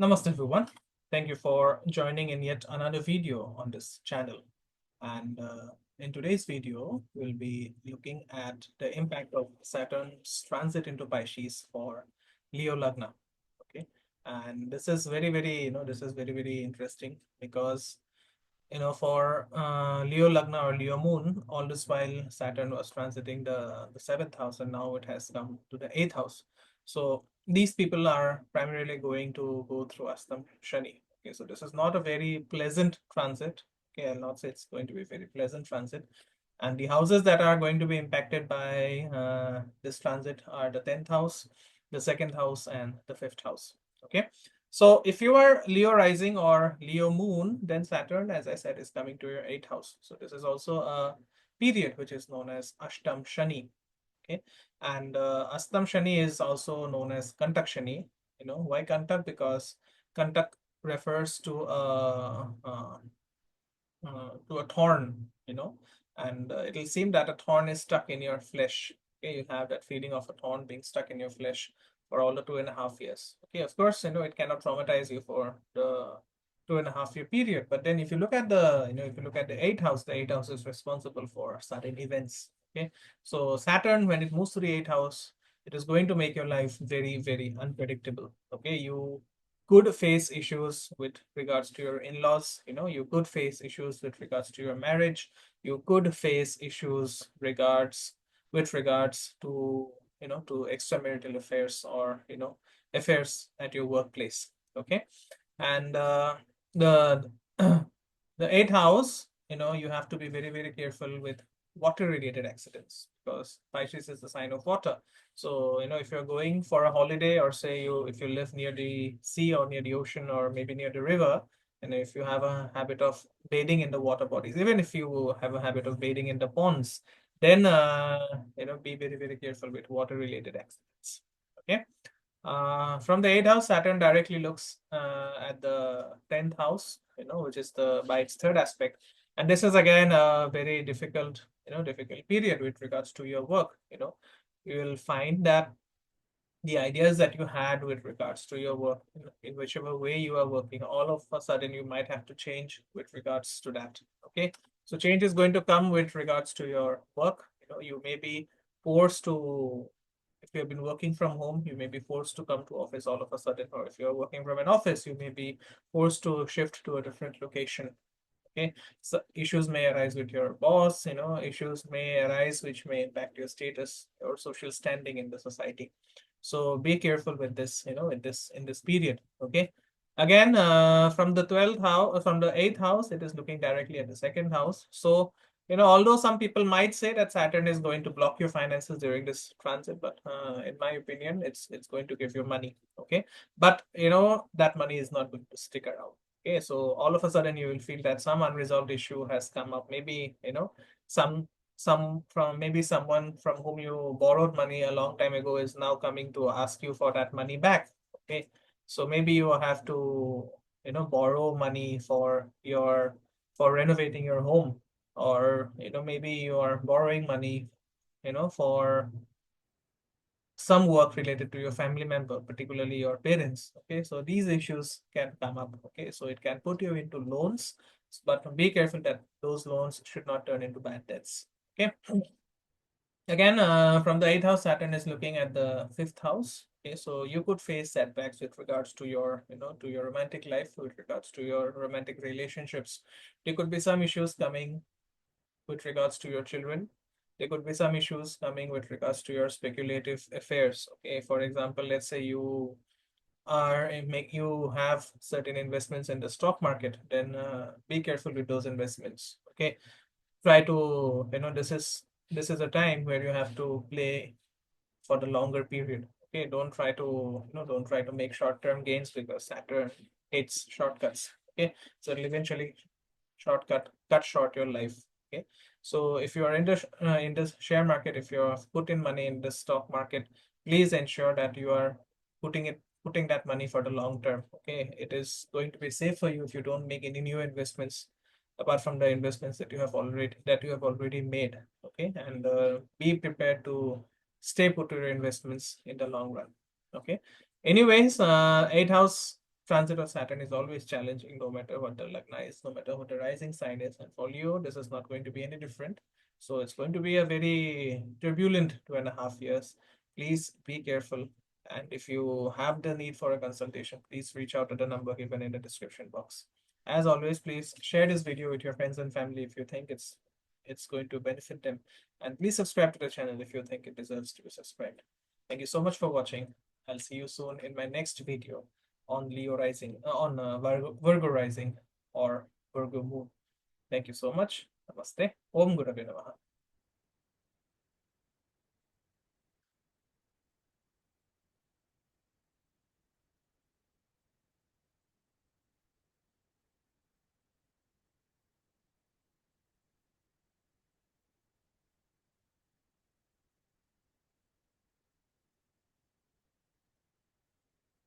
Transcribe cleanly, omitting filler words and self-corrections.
Namaste everyone. Thank you for joining in yet another video on this channel. And in today's video, we'll be looking at the impact of Saturn's transit into Pisces for Leo Lagna. Okay. And this is very interesting because, for Leo Lagna or Leo Moon, all this while Saturn was transiting the seventh house, and now it has come to the eighth house. So these people are primarily going to go through Astam Shani. Okay, so this is not a very pleasant transit. Okay, I'll not say it's going to be a very pleasant transit. And the houses that are going to be impacted by this transit are the 10th house, the second house, and the fifth house. Okay. So if you are Leo rising or Leo moon, then Saturn, as I said, is coming to your eighth house. So this is also a period which is known as Ashtam Shani. Okay. And Astam Shani is also known as Kantak Shani. Why Kantak? Because Kantak refers to a thorn, and it'll seem that a thorn is stuck in your flesh. Okay, you have that feeling of a thorn being stuck in your flesh for all the 2.5 years. Okay, of course, it cannot traumatize you for the 2.5 year period. But then if you look at the eighth house, the eighth house is responsible for certain events. Okay, so Saturn, when it moves to the eighth house, it is going to make your life very, very unpredictable. Okay, you could face issues with regards to your in-laws. You could face issues with regards to your marriage. You could face issues with regards to to extramarital affairs, or affairs at your workplace. Okay. And the the eighth house, you have to be very, very careful with water related accidents, because Pisces is the sign of water. So, if you're going for a holiday, or say if you live near the sea or near the ocean or maybe near the river, and if you have a habit of bathing in the water bodies, even if you have a habit of bathing in the ponds, then be very, very careful with water related accidents. Okay. From the eighth house, Saturn directly looks at the 10th house, which is the by its third aspect. And this is again a very difficult period with regards to your work. You will find that the ideas that you had with regards to your work, in whichever way you are working, all of a sudden you might have to change with regards to that. Okay. So change is going to come with regards to your work. You may be forced to, if you have been working from home, you may be forced to come to office all of a sudden, or if you're working from an office, you may be forced to shift to a different location. Okay. So issues may arise with your boss, issues may arise which may impact your status or social standing in the society. So be careful with this, in this period. Okay. Again, from the 12th house, from the eighth house, it is looking directly at the second house. So, although some people might say that Saturn is going to block your finances during this transit, but in my opinion, it's going to give you money. Okay. But that money is not going to stick around. Okay, so all of a sudden you will feel that some unresolved issue has come up. Maybe, some from maybe someone from whom you borrowed money a long time ago is now coming to ask you for that money back. Okay, so maybe you have to, borrow money for renovating your home, or maybe you are borrowing money, for some work related to your family member, particularly your parents. Okay, so these issues can come up. Okay, so it can put you into loans, but be careful that those loans should not turn into bad debts. Okay. Again, from the eighth house, Saturn is looking at the fifth house. Okay, so you could face setbacks with regards to your, to your romantic life, with regards to your romantic relationships. There could be some issues coming with regards to your children. There could be some issues coming with regards to your speculative affairs. Okay, for example, let's say you have certain investments in the stock market, then be careful with those investments. Okay, try to, this is a time where you have to play for the longer period. Okay, don't try to make short-term gains, because Saturn hates shortcuts. Okay, so it'll eventually cut short your life. Okay, so if you are in this share market, if you have put in money in the stock market, please ensure that you are putting that money for the long term. Okay, it is going to be safe for you if you don't make any new investments apart from the investments that you have already made. Okay, and be prepared to stay put to your investments in the long run. Okay, anyways, eighth house transit of Saturn is always challenging, no matter what the lagna is, no matter what the rising sign is. And for Leo, this is not going to be any different. So it's going to be a very turbulent 2.5 years. Please be careful. And if you have the need for a consultation, please reach out to the number given in the description box. As always, please share this video with your friends and family if you think it's going to benefit them. And please subscribe to the channel if you think it deserves to be subscribed. Thank you so much for watching. I'll see you soon in my next video on Leo rising, on Virgo rising or Virgo moon. Thank you so much. Namaste. Om Gurave Namaha.